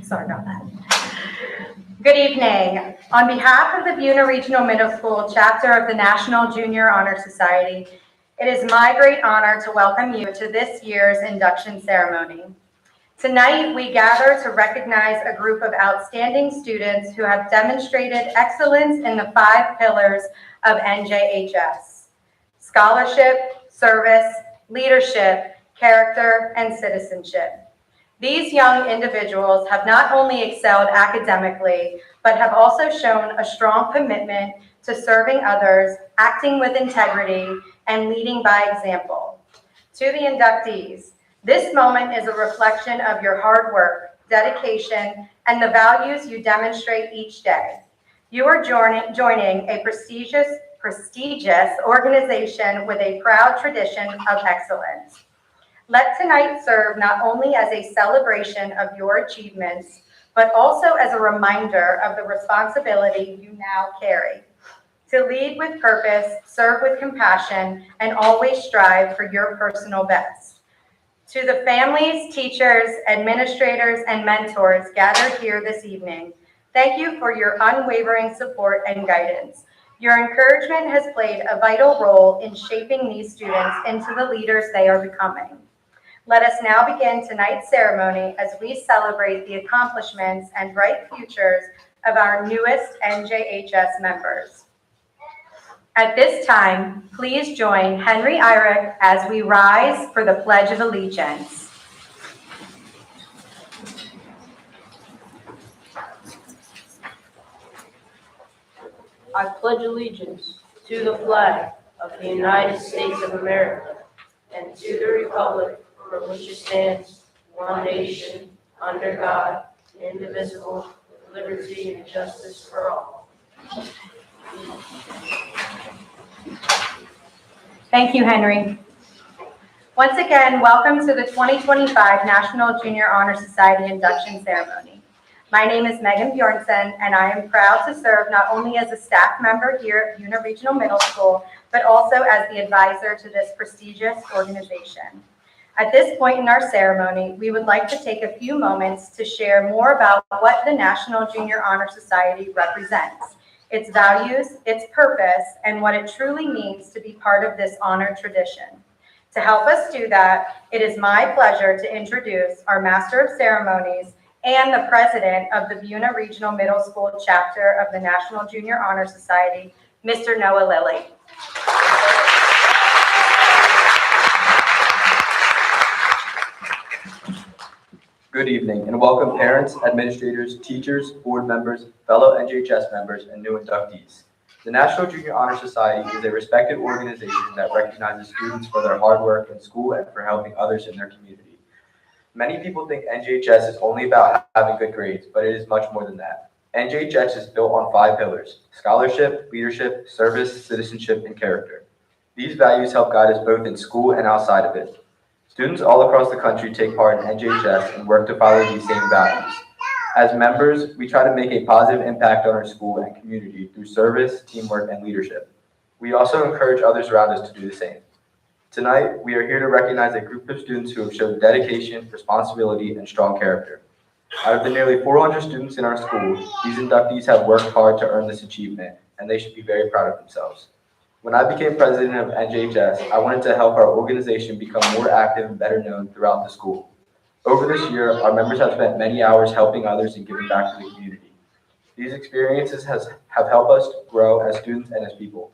Sorry about that. Good evening. On behalf of the Buena Regional Middle School chapter of the National Junior Honor Society, it is my great honor to welcome you to this year's induction ceremony. Tonight, we gather to recognize a group of outstanding students who have demonstrated excellence in the 5 pillars of NJHS: scholarship, service, leadership, character, and citizenship. These young individuals have not only excelled academically, but have also shown a strong commitment to serving others, acting with integrity, and leading by example. To the inductees, this moment is a reflection of your hard work, dedication, and the values you demonstrate each day. You are joining a prestigious organization with a proud tradition of excellence. Let tonight serve not only as a celebration of your achievements, but also as a reminder of the responsibility you now carry: to lead with purpose, serve with compassion, and always strive for your personal best. To the families, teachers, administrators, and mentors gathered here this evening, thank you for your unwavering support and guidance. Your encouragement has played a vital role in shaping these students into the leaders they are becoming. Let us now begin tonight's ceremony as we celebrate the accomplishments and bright futures of our newest NJHS members. At this time, please join Henry Irick as we rise for the Pledge of Allegiance. I pledge allegiance to the flag of the United States of America and to the republic for which it stands, one nation, under God, indivisible, with liberty and justice for all. Thank you, Henry. Once again, welcome to the 2025 National Junior Honor Society induction ceremony. My name is Megan Bjornson, and I am proud to serve not only as a staff member here at Buena Regional Middle School, but also as the advisor to this prestigious organization. At this point in our ceremony, we would like to take a few moments to share more about what the National Junior Honor Society represents, its values, its purpose, and what it truly means to be part of this honor tradition. To help us do that, it is my pleasure to introduce our Master of Ceremonies and the President of the Buena Regional Middle School chapter of the National Junior Honor Society, Mr. Noah Lilly. Good evening and welcome parents, administrators, teachers, board members, fellow NJHS members, and new inductees. The National Junior Honor Society is a respected organization that recognizes students for their hard work in school and for helping others in their community. Many people think NJHS is only about having good grades, but it is much more than that. NJHS is built on 5 pillars: scholarship, leadership, service, citizenship, and character. These values help guide us both in school and outside of it. Students all across the country take part in NJHS and work to follow these same values. As members, we try to make a positive impact on our school and community through service, teamwork, and leadership. We also encourage others around us to do the same. Tonight, we are here to recognize a group of students who have shown dedication, responsibility, and strong character. Out of the nearly 400 students in our school, these inductees have worked hard to earn this achievement, and they should be very proud of themselves. When I became president of NJHS, I wanted to help our organization become more active and better known throughout the school. Over this year, our members have spent many hours helping others and giving back to the community. These experiences have helped us grow as students and as people.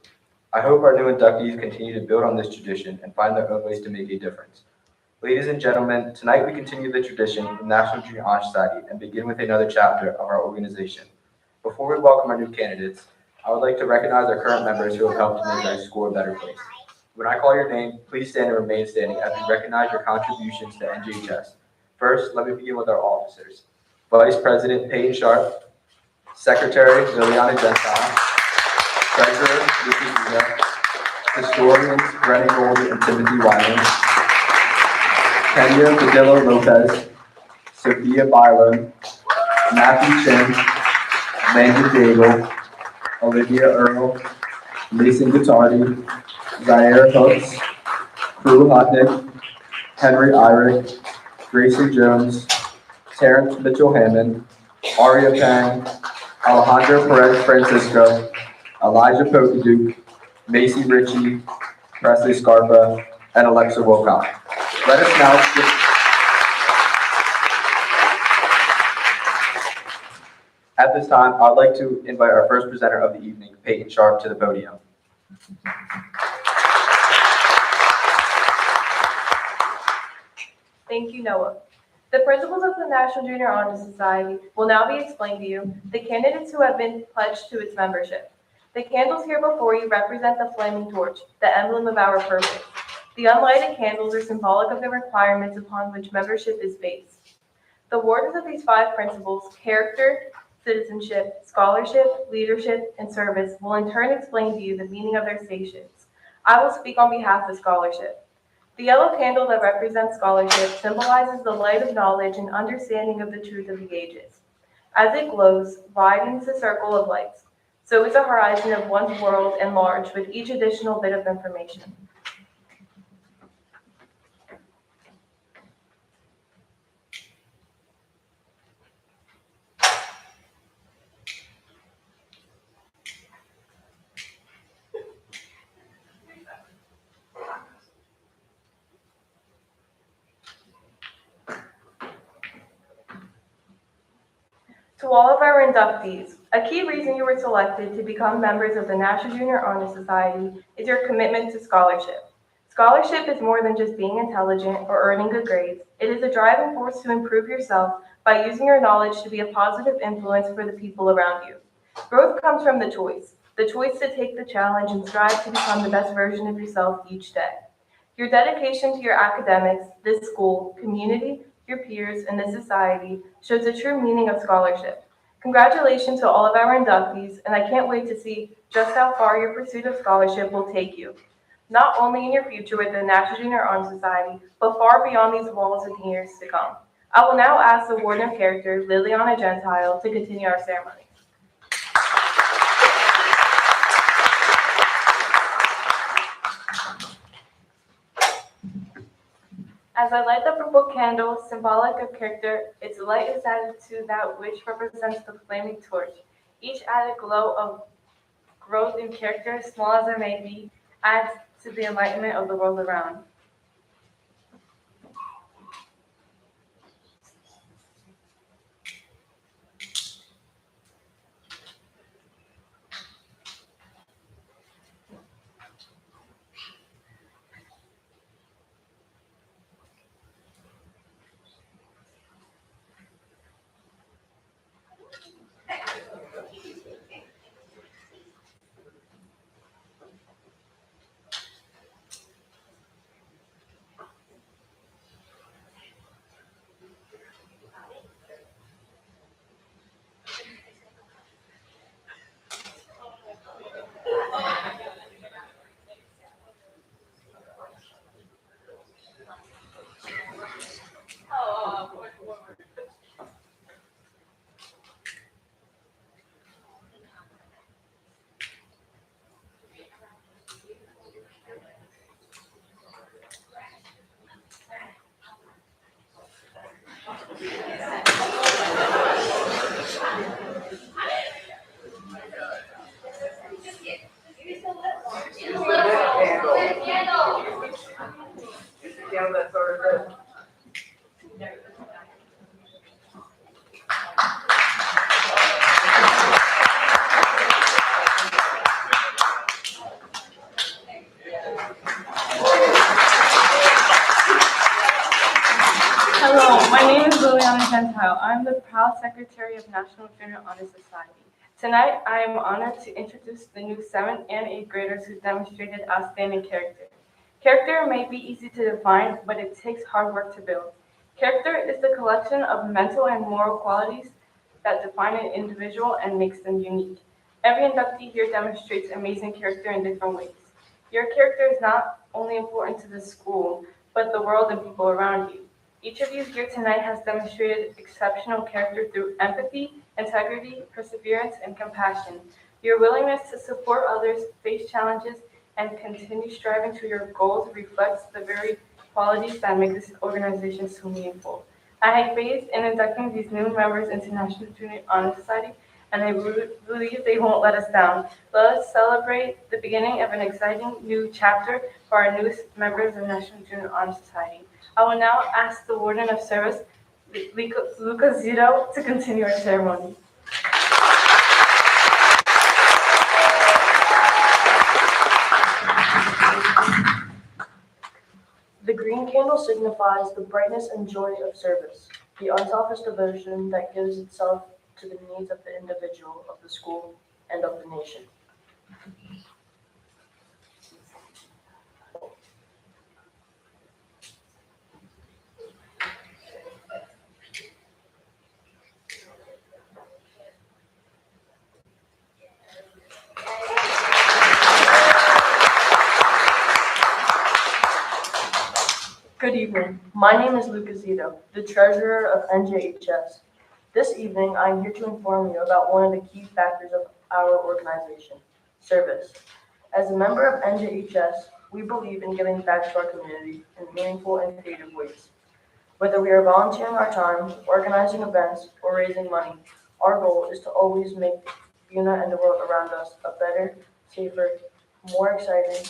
I hope our new inductees continue to build on this tradition and find their own ways to make a difference. Ladies and gentlemen, tonight we continue the tradition of the National Junior Honor Society and begin with another chapter of our organization. Before we welcome our new candidates, I would like to recognize our current members who have helped to make our school a better place. When I call your name, please stand and remain standing as we recognize your contributions to NJHS. First, let me begin with our officers. Vice President Peyton Sharp, Secretary Liliana Gentile, Treasurer Lucas Villa, Historians Brennan Gold and Timothy Wyman, Kenya Padilla Lopez, Sophia Byron, Matthew Chin, Landon Daigle, Olivia Earl, Mason Guittardi, Zaire Hooks, Crew Hotnick, Henry Irick, Grayson Jones, Terrence Mitchell Hammond, Aria Pang, Alejandro Perez Francisco, Elijah Pokaduke, Macy Ritchie, Presley Scarpa, and Alexa Wilcox. Let us now At this time, I'd like to invite our first presenter of the evening, Peyton Sharp, to the podium. Thank you, Noah. The principles of the National Junior Honor Society will now be explained to you, the candidates who have been pledged to its membership. The candles here before you represent the flaming torch, the emblem of our purpose. The unlighted candles are symbolic of the requirements upon which membership is based. The wardens of these 5 principles, character, citizenship, scholarship, leadership, and service, will in turn explain to you the meaning of their stations. I will speak on behalf of scholarship. The yellow candle that represents scholarship symbolizes the light of knowledge and understanding of the truth of the ages. As it glows, widens the circle of lights. So is the horizon of one's world enlarged with each additional bit of information. To all of our inductees, a key reason you were selected to become members of the National Junior Honor Society is your commitment to scholarship. Scholarship is more than just being intelligent or earning good grades. It is a driving force to improve yourself by using your knowledge to be a positive influence for the people around you. Growth comes from the choice to take the challenge and strive to become the best version of yourself each day. Your dedication to your academics, this school, community, your peers, and this society shows the true meaning of scholarship. Congratulations to all of our inductees, and I can't wait to see just how far your pursuit of scholarship will take you, not only in your future with the National Junior Honor Society, but far beyond these walls in years to come. I will now ask the Warden of Character, Liliana Gentile, to continue our ceremony. As I light the purple candle, symbolic of character, its light is added to that which represents the flaming torch. Each added glow of growth in character, small as it may be, adds to the enlightenment of the world around. Hello, my name is Liliana Gentile. I'm the proud Secretary of National Junior Honor Society. Tonight, I am honored to introduce the new 7th and 8th graders who demonstrated outstanding character. Character may be easy to define, but it takes hard work to build. Character is the collection of mental and moral qualities that define an individual and makes them unique. Every inductee here demonstrates amazing character in different ways. Your character is not only important to the school, but the world and people around you. Each of you here tonight has demonstrated exceptional character through empathy, integrity, perseverance, and compassion. Your willingness to support others, face challenges, and continue striving to your goals reflects the very qualities that make this organization so meaningful. I have faith in inducting these new members into National Junior Honor Society, and I believe they won't let us down. Let us celebrate the beginning of an exciting new chapter for our newest members of National Junior Honor Society. I will now ask the Warden of Service, Luca Zito, to continue our ceremony. The green candle signifies the brightness and joy of service, the unselfish devotion that gives itself to the needs of the individual, of the school, and of the nation. Good evening. My name is Luca Zito, the treasurer of NJHS. This evening, I am here to inform you about one of the key factors of our organization, service. As a member of NJHS, we believe in giving back to our community in meaningful and creative ways. Whether we are volunteering our time, organizing events, or raising money, our goal is to always make Buena and the world around us a better, safer, more exciting,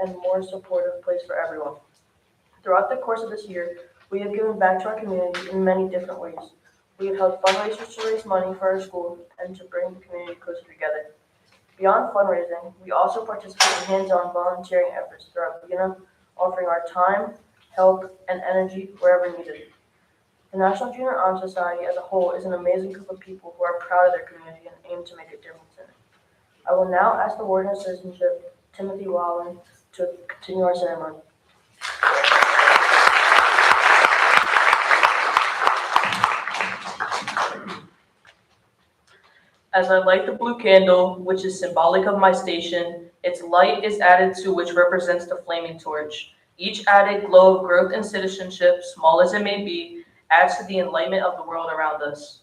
and more supportive place for everyone. Throughout the course of this year, we have given back to our community in many different ways. We have held fundraisers to raise money for our school and to bring the community closer together. Beyond fundraising, we also participate in hands-on volunteering efforts throughout Buena, offering our time, help, and energy wherever needed. The National Junior Honor Society as a whole is an amazing group of people who are proud of their community and aim to make a difference in it. I will now ask the Warden of Citizenship, Timothy Wallen, to continue our ceremony. As I light the blue candle, which is symbolic of my station, its light is added to which represents the flaming torch. Each added glow of growth and citizenship, small as it may be, adds to the enlightenment of the world around us.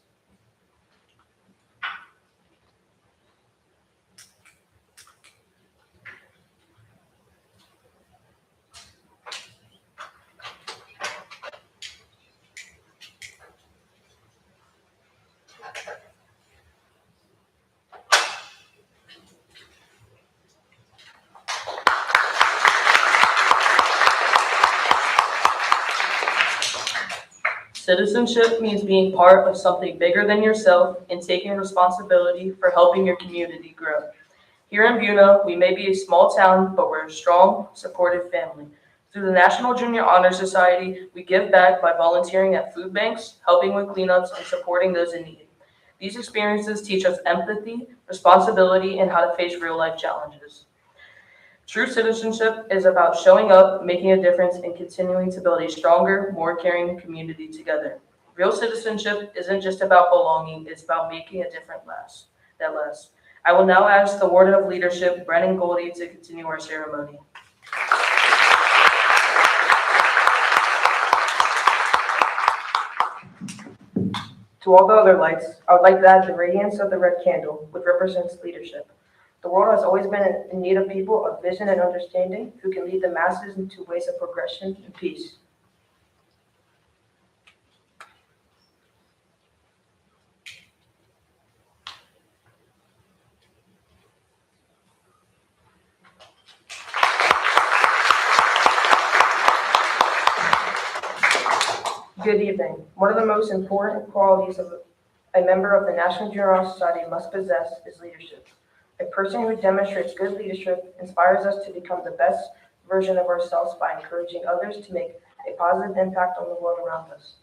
Citizenship means being part of something bigger than yourself and taking responsibility for helping your community grow. Here in Buena, we may be a small town, but we're a strong, supportive family. Through the National Junior Honor Society, we give back by volunteering at food banks, helping with cleanups, and supporting those in need. These experiences teach us empathy, responsibility, and how to face real-life challenges. True citizenship is about showing up, making a difference, and continuing to build a stronger, more caring community together. Real citizenship isn't just about belonging, it's about making a difference that lasts. I will now ask the Warden of Leadership, Brennan Goldie, to continue our ceremony. To all the other lights, I would like to add the radiance of the red candle, which represents leadership. The world has always been in need of people of vision and understanding who can lead the masses into ways of progression and peace. Good evening. One of the most important qualities of a member of the National Junior Honor Society must possess is leadership. A person who demonstrates good leadership inspires us to become the best version of ourselves by encouraging others to make a positive impact on the world around us.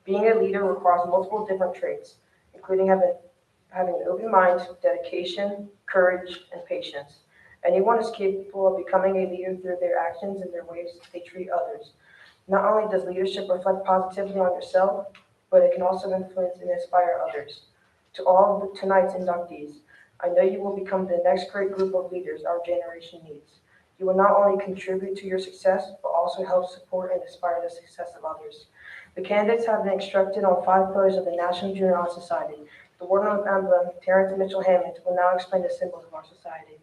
Being a leader requires multiple different traits, including having an open mind, dedication, courage, and patience. Anyone is capable of becoming a leader through their actions and their ways they treat others. Not only does leadership reflect positively on yourself, but it can also influence and inspire others. To all of tonight's inductees, I know you will become the next great group of leaders our generation needs. You will not only contribute to your success, but also help support and inspire the success of others. The candidates have been instructed on 5 pillars of the National Junior Honor Society. The Warden of Emblem, Terrence Mitchell Hammond, will now explain the symbols of our society.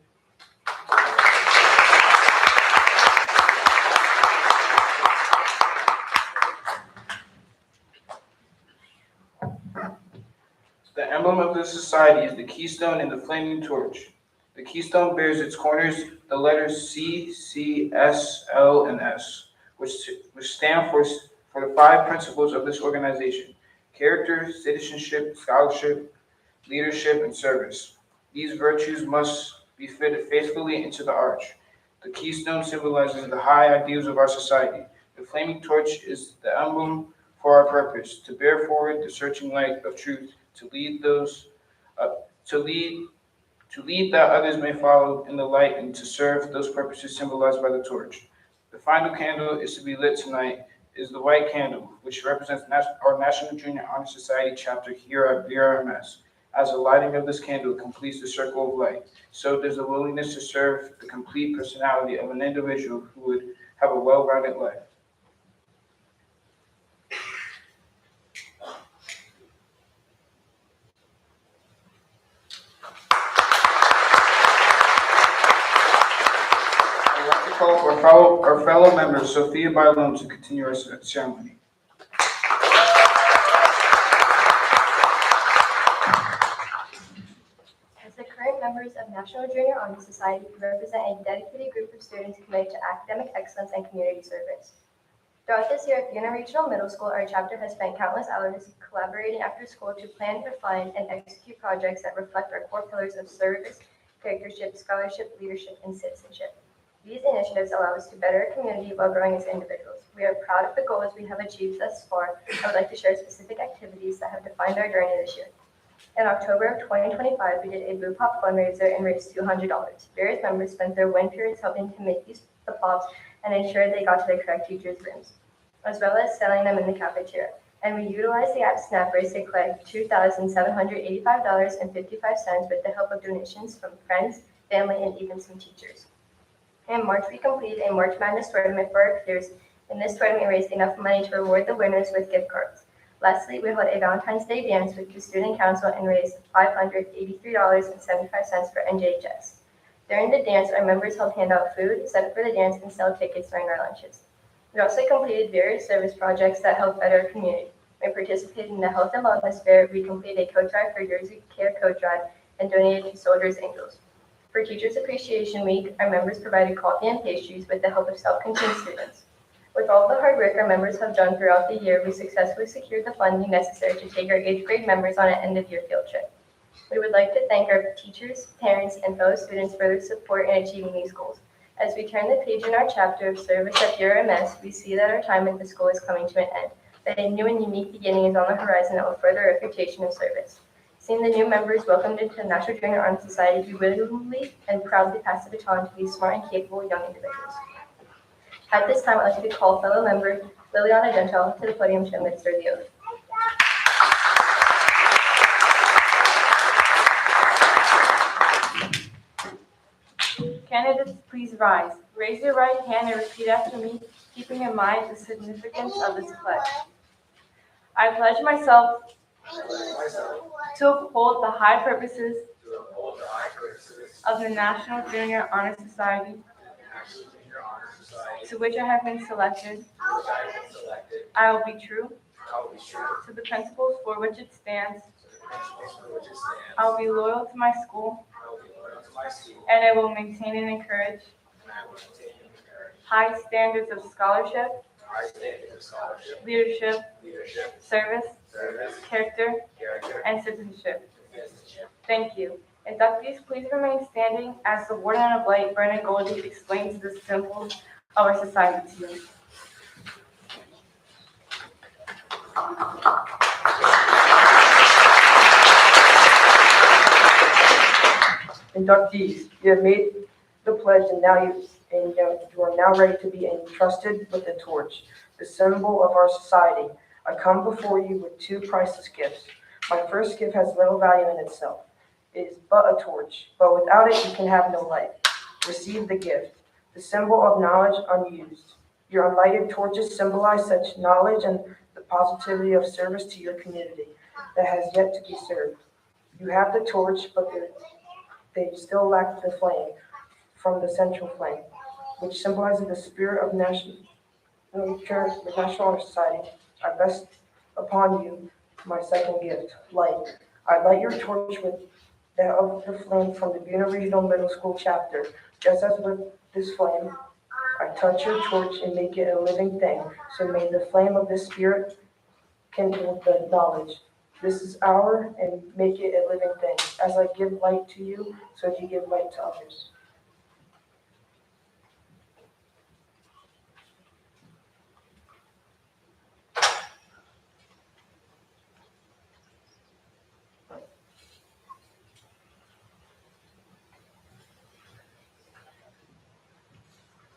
The emblem of the society is the keystone and the flaming torch. The keystone bears its corners the letters C, C, S, L, and S, which stand for the 5 principles of this organization: character, citizenship, scholarship, leadership, and service. These virtues must be fitted faithfully into the arch. The keystone symbolizes the high ideals of our society. The flaming torch is the emblem for our purpose: to bear forward the searching light of truth, to lead that others may follow in the light, and to serve those purposes symbolized by the torch. The final candle is to be lit tonight is the white candle, which represents our National Junior Honor Society chapter here at BRMS. As the lighting of this candle completes the circle of light, so does the willingness to serve the complete personality of an individual who would have a well-rounded life. Our fellow member, Sophia Bailon, to continue our ceremony. As the current members of National Junior Honor Society, we represent a dedicated group of students committed to academic excellence and community service. Throughout this year at Buena Regional Middle School, our chapter has spent countless hours collaborating after school to plan, refine, and execute projects that reflect our core pillars of service, charactership, scholarship, leadership, and citizenship. These initiatives allow us to better our community while growing as individuals. We are proud of the goals we have achieved thus far. I would like to share specific activities that have defined our journey this year. In October of 2025, we did a Blue Pop fundraiser and raised $200. Various members spent their win periods helping to make the pops and ensure they got to the correct teachers' rooms, as well as selling them in the cafeteria. And we utilized the app SnapRace to collect $2,785.55 with the help of donations from friends, family, and even some teachers. In March, we completed a March Madness tournament for our peers. In this tournament, we raised enough money to reward the winners with gift cards. Lastly, we held a Valentine's Day dance with the Student Council and raised $583.75 for NJHS. During the dance, our members helped hand out food, set up for the dance, and sell tickets during our lunches. We also completed various service projects that helped better our community. We participated in the Health and Wellness Fair. We completed a coat drive for Jersey Care Coat Drive and donated to Soldiers Angels. For Teachers Appreciation Week, our members provided coffee and pastries with the help of self-contained students. With all the hard work our members have done throughout the year, we successfully secured the funding necessary to take our 8th grade members on an end-of-year field trip. We would like to thank our teachers, parents, and fellow students for their support in achieving these goals. As we turn the page in our chapter of service at BRMS, we see that our time at the school is coming to an end, but a new and unique beginning is on the horizon that will further our reputation of service. Seeing the new members welcomed into the National Junior Honor Society, we willingly and proudly pass the baton to these smart and capable young individuals. At this time, I'd like to call fellow member Liliana Dental to the podium to administer the oath. Candidates, please rise. Raise your right hand and repeat after me, keeping in mind the significance of this pledge. I pledge myself to uphold the high purposes of the National Junior Honor Society, to which I have been selected. I will be true to the principles for which it stands. I will be loyal to my school, and I will maintain and encourage high standards of scholarship, leadership, service, character, and citizenship. Thank you. Inductees, please remain standing as the Warden of Light, Buena Goldie, explains the symbols of our society to you. Inductees, you have made the pledge and you are now ready to be entrusted with the torch, the symbol of our society. I come before you with two priceless gifts. My first gift has little value in itself. It is but a torch, but without it you can have no life. Receive the gift, the symbol of knowledge unused. Your unlighted torches symbolize such knowledge and the positivity of service to your community that has yet to be served. You have the torch, but they still lack the flame from the central flame, which symbolizes the spirit of the National Honor Society. I best upon you my second gift, light. I light your torch with that of the flame from the Buena Regional Middle School chapter. Just as with this flame, I touch your torch and make it a living thing. So may the flame of this spirit kindle the knowledge. This is our, and make it a living thing. As I give light to you, so you give light to others.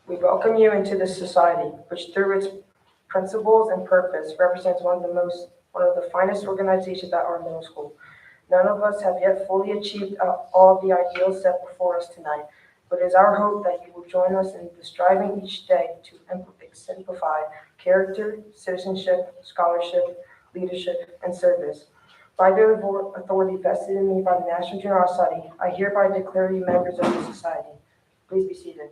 We welcome you into this society, which through its principles and purpose represents one of the finest organizations at our middle school. None of us have yet fully achieved all the ideals set before us tonight, but it is our hope that you will join us in the striving each day to exemplify character, citizenship, scholarship, leadership, and service. By the authority vested in me by the National Junior Honor Society, I hereby declare you members of the society. Please be seated.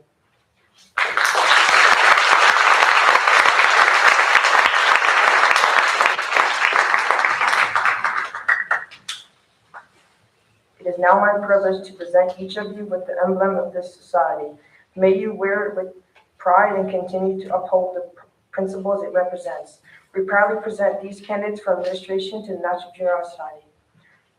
It is now my privilege to present each of you with the emblem of this society. May you wear it with pride and continue to uphold the principles it represents. We proudly present these candidates for administration to the National Junior Honor Society.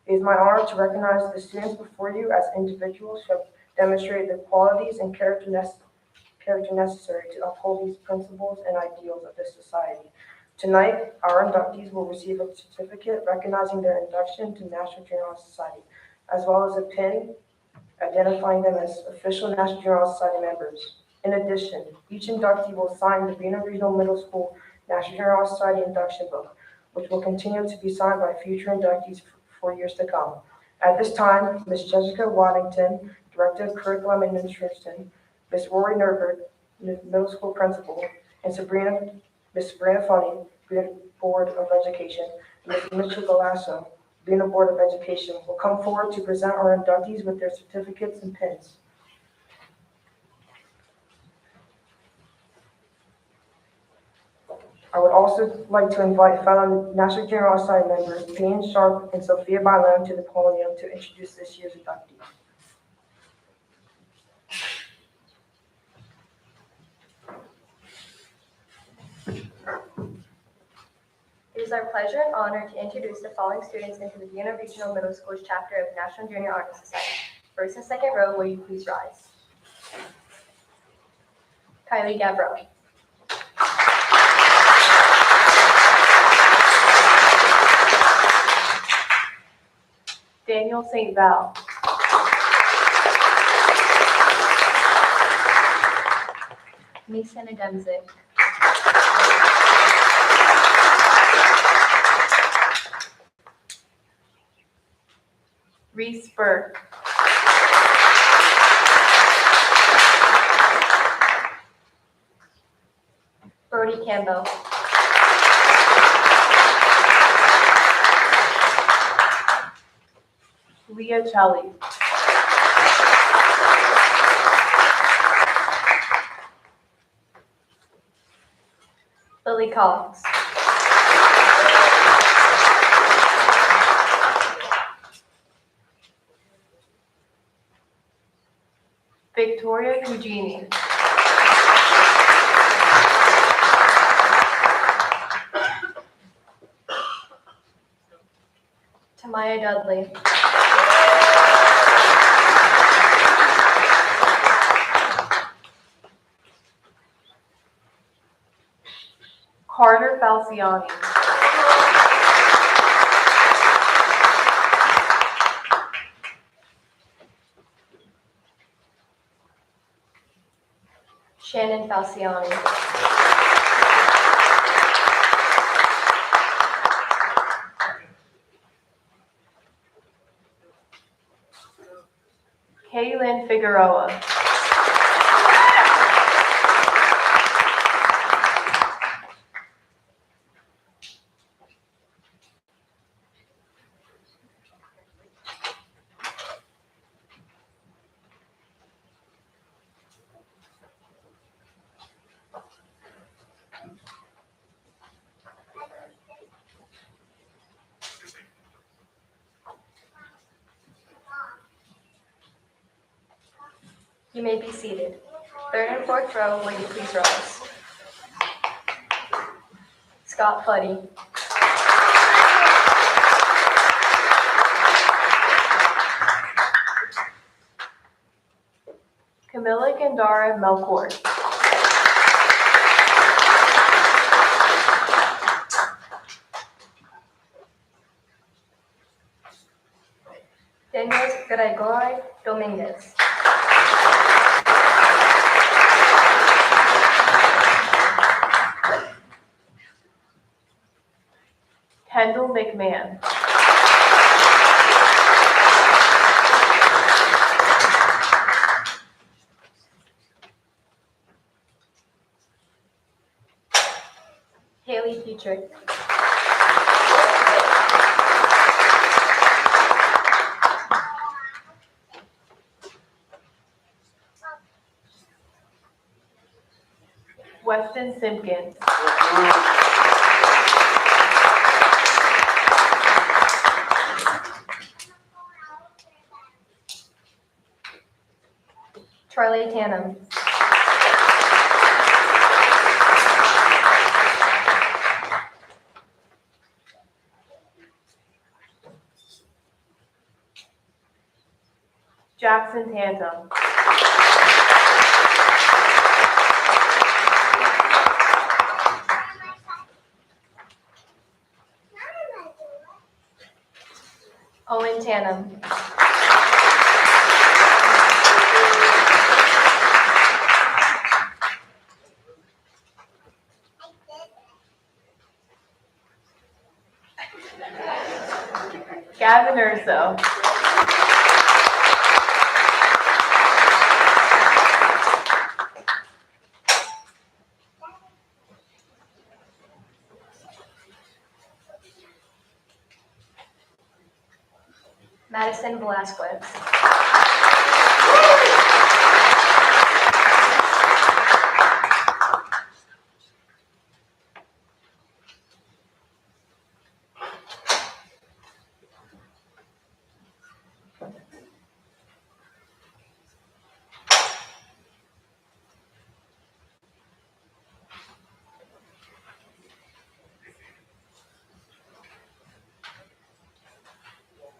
It is my honor to recognize the students before you as individuals who have demonstrated the qualities and character necessary to uphold these principles and ideals of this society. Tonight, our inductees will receive a certificate recognizing their induction to National Junior Honor Society, as well as a pin identifying them as official National Junior Honor Society members. In addition, each inductee will sign the Buena Regional Middle School National Junior Honor Society induction book, which will continue to be signed by future inductees for years to come. At this time, Ms. Jessica Waddington, Director of Curriculum Administration, Ms. Rory Nerbert, Middle School Principal, and Ms. Sabrina Funny, Board of Education, and Ms. Mitchell Galasso, Buena Board of Education, will come forward to present our inductees with their certificates and pins. I would also like to invite fellow National Junior Honor Society members Payne Sharp and Sophia Bailon to the podium to introduce this year's inductees. It is our pleasure and honor to introduce the following students into the Buena Regional Middle School chapter of the National Junior Honor Society. First and second row, will you please rise? Kylie Gabro. Daniel St. Val. Mason Ademzik. Reese Burke. Brody Campbell. Leah Chelly. Lily Cox. Victoria Cugini. Tamaya Dudley. Carter Falciani. Shannon Falciani. Kaylin Figueroa. You may be seated. Third and fourth row, will you please rise? Scott Putty. Camilla Gandara Melcourt. Daniel Gregory Dominguez. Kendall McMahon. Haley Dietrich. Weston Simpkins. Charlie Tannum. Jackson Tantum. Owen Tannum. Gavin Urso. Madison Velasquez.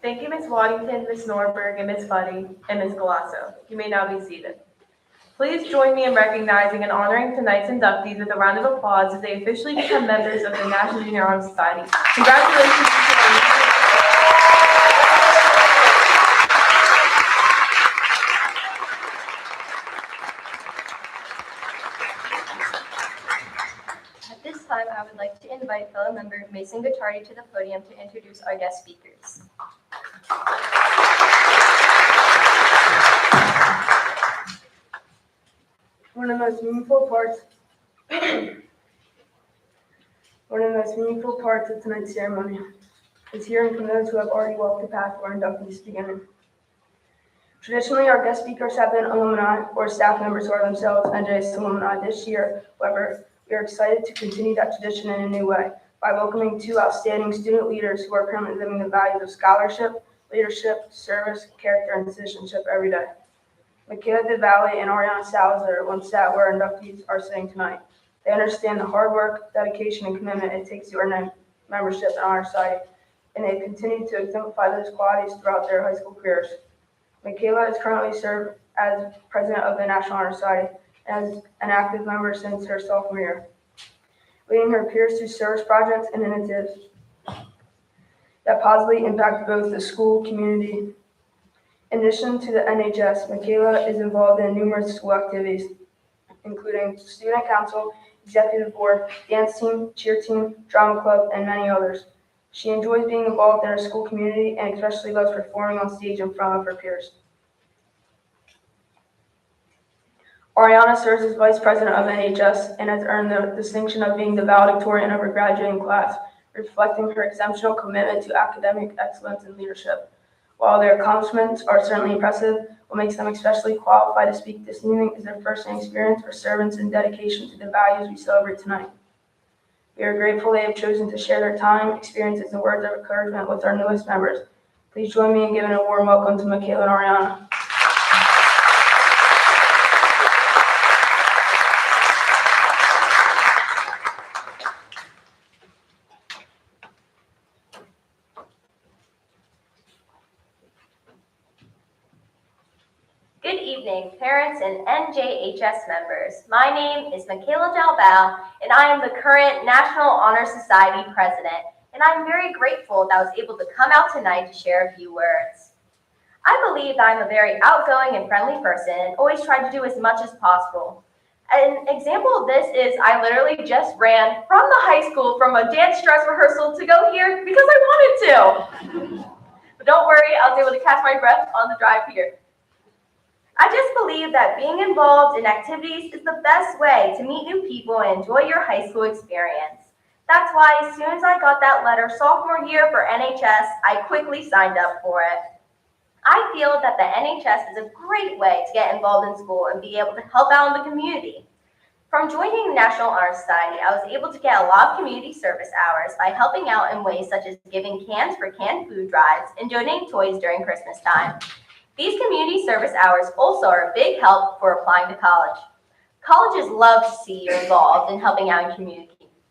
Thank you, Ms. Waddington, Ms. Norberg, and Ms. Fuddy, and Ms. Galasso. You may now be seated. Please join me in recognizing and honoring tonight's inductees with a round of applause as they officially become members of the National Junior Honor Society. Congratulations to our I would like to invite fellow member Mason Guattardi to the podium to introduce our guest speakers. One of the most meaningful parts of tonight's ceremony is hearing from those who have already walked the path where inductees beginning. Traditionally, our guest speakers have been alumni or staff members who are themselves NJHS alumni. This year, however, we are excited to continue that tradition in a new way by welcoming two outstanding student leaders who are currently living the values of scholarship, leadership, service, character, and citizenship every day. Michaela DeValle and Ariana Salazar once sat where inductees are sitting tonight. They understand the hard work, dedication, and commitment it takes to earn membership in our society, and they continue to exemplify those qualities throughout their high school careers. Michaela is currently served as president of the National Honor Society and is an active member since her sophomore year, leading her peers through service projects and initiatives that positively impact both the school community. In addition to the NHS, Michaela is involved in numerous school activities, including student council, executive board, dance team, cheer team, drama club, and many others. She enjoys being involved in her school community and especially loves performing on stage in front of her peers. Ariana serves as vice president of NHS and has earned the distinction of being the valedictorian of her graduating class, reflecting her exceptional commitment to academic excellence and leadership. While their accomplishments are certainly impressive, what makes them especially qualified to speak this evening is their firsthand experience or servants and dedication to the values we celebrate tonight. We are grateful they have chosen to share their time, experiences, and words of encouragement with our newest members. Please join me in giving a warm welcome to Michaela and Ariana. Good evening, parents and NJHS members. My name is Michaela Dalbal, and I am the current National Honor Society president, and I'm very grateful that I was able to come out tonight to share a few words. I believe that I'm a very outgoing and friendly person and always try to do as much as possible. An example of this is I literally just ran from the high school from a dance dress rehearsal to go here because I wanted to. But don't worry, I was able to catch my breath on the drive here. I just believe that being involved in activities is the best way to meet new people and enjoy your high school experience. That's why as soon as I got that letter sophomore year for NHS, I quickly signed up for it. I feel that the NHS is a great way to get involved in school and be able to help out in the community. From joining the National Honor Society, I was able to get a lot of community service hours by helping out in ways such as giving cans for canned food drives and donating toys during Christmas time. These community service hours also are a big help for applying to college. Colleges love to see you involved in helping out in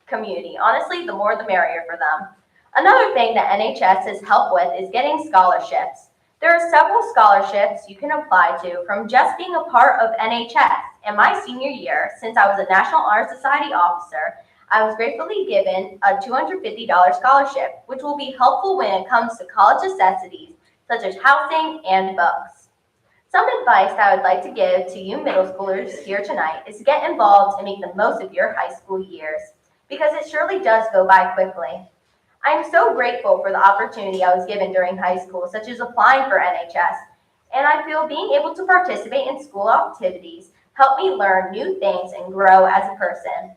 community. Honestly, the more the merrier for them. Another thing that NHS has helped with is getting scholarships. There are several scholarships you can apply to from just being a part of NHS. In my senior year, since I was a National Honor Society officer, I was gratefully given a $250 scholarship, which will be helpful when it comes to college necessities such as housing and books. Some advice that I would like to give to you middle schoolers here tonight is to get involved and make the most of your high school years, because it surely does go by quickly. I am so grateful for the opportunity I was given during high school, such as applying for NHS, and I feel being able to participate in school activities helped me learn new things and grow as a person.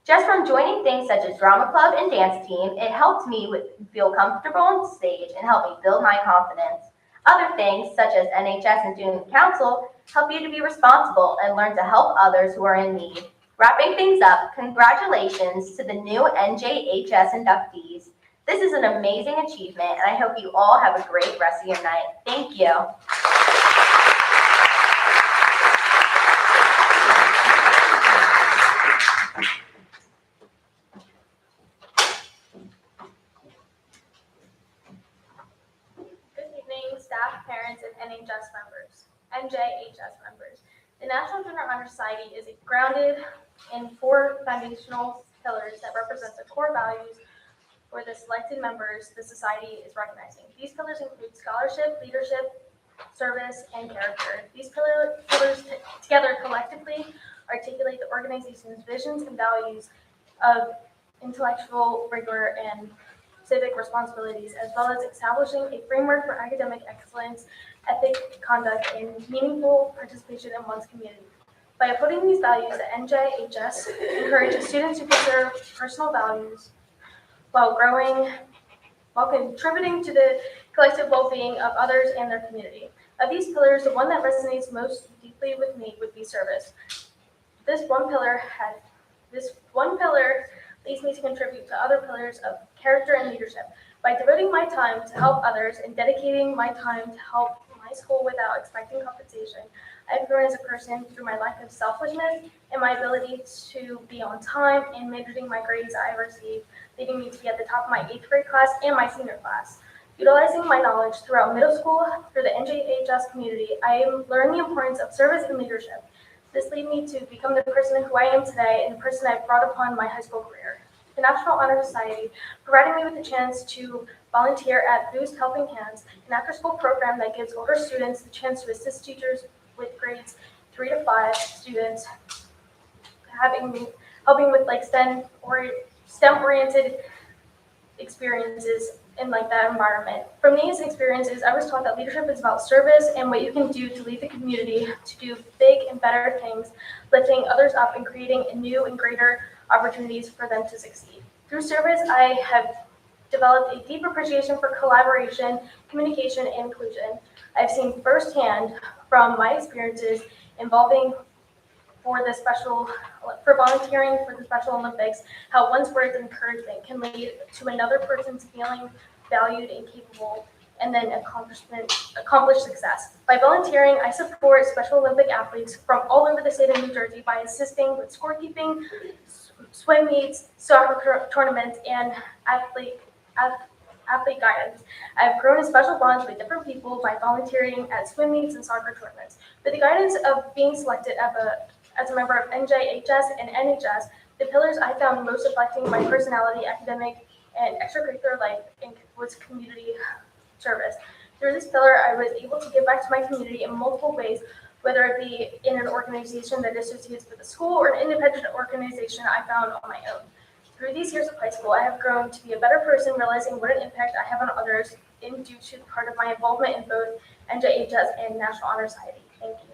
Just from joining things such as drama club and dance team, it helped me feel comfortable on stage and helped me build my confidence. Other things such as NHS and student council help you to be responsible and learn to help others who are in need. Wrapping things up, congratulations to the new NJHS inductees. This is an amazing achievement, and I hope you all have a great rest of your night. Thank you. Staff, parents, and NJHS members. The National Junior Honor Society is grounded in 4 foundational pillars that represent the core values for the selected members the society is recognizing. These pillars include scholarship, leadership, service, and character. These pillars together collectively articulate the organization's visions and values of intellectual rigor, and civic responsibilities, as well as establishing a framework for academic excellence, ethic conduct, and meaningful participation in one's community. By upholding these values, the NJHS encourages students to consider personal values while contributing to the collective well-being of others and their community. Of these pillars, the one that resonates most deeply with me would be service. This one pillar leads me to contribute to other pillars of character and leadership. By devoting my time to help others and dedicating my time to help my school without expecting compensation, I've grown as a person through my lack of selfishness and my ability to be on time and managing my grades I receive, leading me to be at the top of my 8th grade class and my senior class. Utilizing my knowledge throughout middle school through the NJHS community, I learned the importance of service and leadership. This led me to become the person who I am today and the person I've brought upon my high school career. The National Honor Society provided me with the chance to volunteer at Boost Helping Hands, an after-school program that gives older students the chance to assist teachers with grades 3 to 5 students, helping with like STEM-oriented experiences in like that environment. From these experiences, I was taught that leadership is about service and what you can do to lead the community to do big and better things, lifting others up and creating new and greater opportunities for them to succeed. Through service, I have developed a deep appreciation for collaboration, communication, and inclusion. I've seen firsthand from my experiences involving for volunteering for the Special Olympics, how one's words and encouragement can lead to another person's feeling valued and capable, and then accomplish success. By volunteering, I support Special Olympic athletes from all over the state of New Jersey by assisting with scorekeeping, swim meets, soccer tournaments, and athlete guidance. I've grown in special bonds with different people by volunteering at swim meets and soccer tournaments. With the guidance of being selected as a member of NJHS and NHS, the pillars I found most reflecting my personality, academic, and extracurricular life was community service. Through this pillar, I was able to give back to my community in multiple ways, whether it be in an organization that associates with a school or an independent organization I found on my own. Through these years of high school, I have grown to be a better person, realizing what an impact I have on others due to part of my involvement in both NJHS and National Honor Society. Thank you.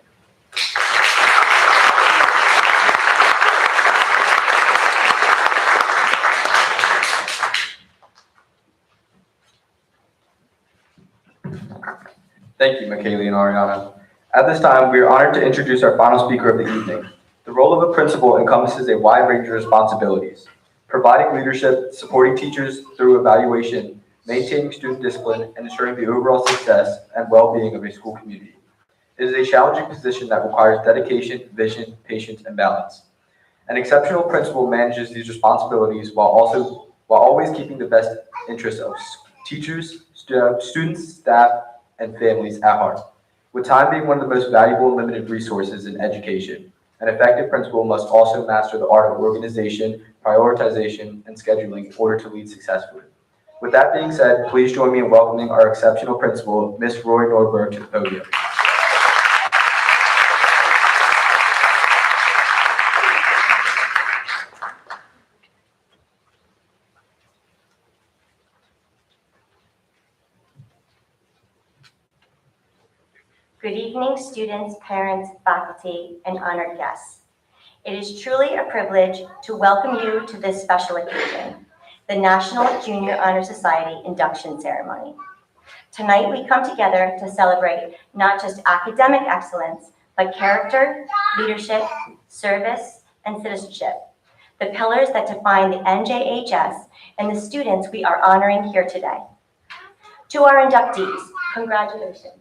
Thank you, Michaela and Ariana. At this time, we are honored to introduce our final speaker of the evening. The role of a principal encompasses a wide range of responsibilities: providing leadership, supporting teachers through evaluation, maintaining student discipline, and ensuring the overall success and well-being of a school community. It is a challenging position that requires dedication, vision, patience, and balance. An exceptional principal manages these responsibilities while always keeping the best interests of teachers, students, staff, and families at heart. With time being one of the most valuable and limited resources in education, an effective principal must also master the art of organization, prioritization, and scheduling in order to lead successfully. With that being said, please join me in welcoming our exceptional principal, Ms. Roy Norberg, to the podium. Good evening, students, parents, faculty, and honored guests. It is truly a privilege to welcome you to this special occasion, the National Junior Honor Society induction ceremony. Tonight, we come together to celebrate not just academic excellence, but character, leadership, service, and citizenship, the pillars that define the NJHS and the students we are honoring here today. To our inductees, congratulations.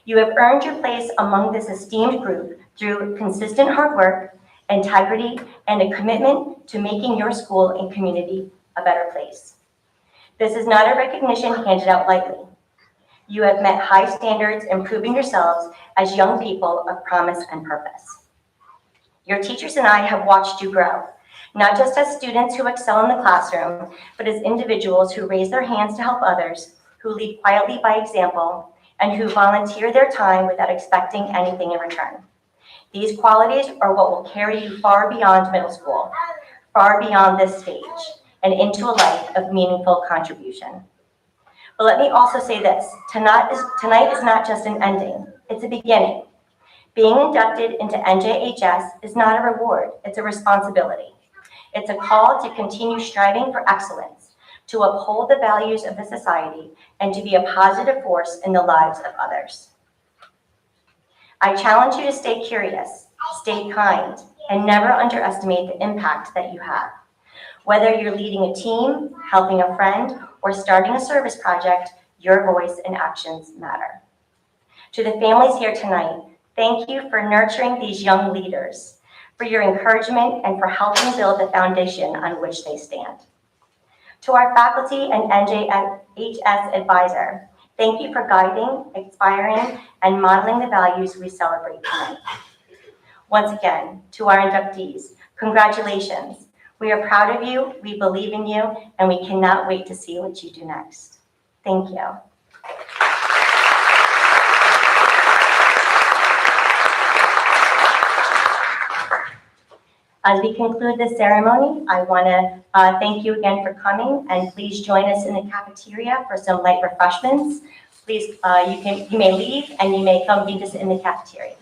You have earned your place among this esteemed group through consistent hard work, integrity, and a commitment to making your school and community a better place. This is not a recognition handed out lightly. You have met high standards in proving yourselves as young people of promise and purpose. Your teachers and I have watched you grow, not just as students who excel in the classroom, but as individuals who raise their hands to help others, who lead quietly by example, and who volunteer their time without expecting anything in return. These qualities are what will carry you far beyond middle school. far beyond this stage and into a life of meaningful contribution. But let me also say this, tonight is not just an ending, it's a beginning. Being inducted into NJHS is not a reward, it's a responsibility. It's a call to continue striving for excellence, to uphold the values of the society, and to be a positive force in the lives of others. I challenge you to stay curious, stay kind, and never underestimate the impact that you have. Whether you're leading a team, helping a friend, or starting a service project, your voice and actions matter. To the families here tonight, thank you for nurturing these young leaders, for your encouragement, and for helping build the foundation on which they stand. To our faculty and NJHS advisor, thank you for guiding, inspiring, and modeling the values we celebrate tonight. Once again, to our inductees, congratulations. We are proud of you, we believe in you, and we cannot wait to see what you do next. Thank you. As we conclude this ceremony, I want to thank you again for coming, and please join us in the cafeteria for some light refreshments. Please, you may leave and you may come meet us in the cafeteria.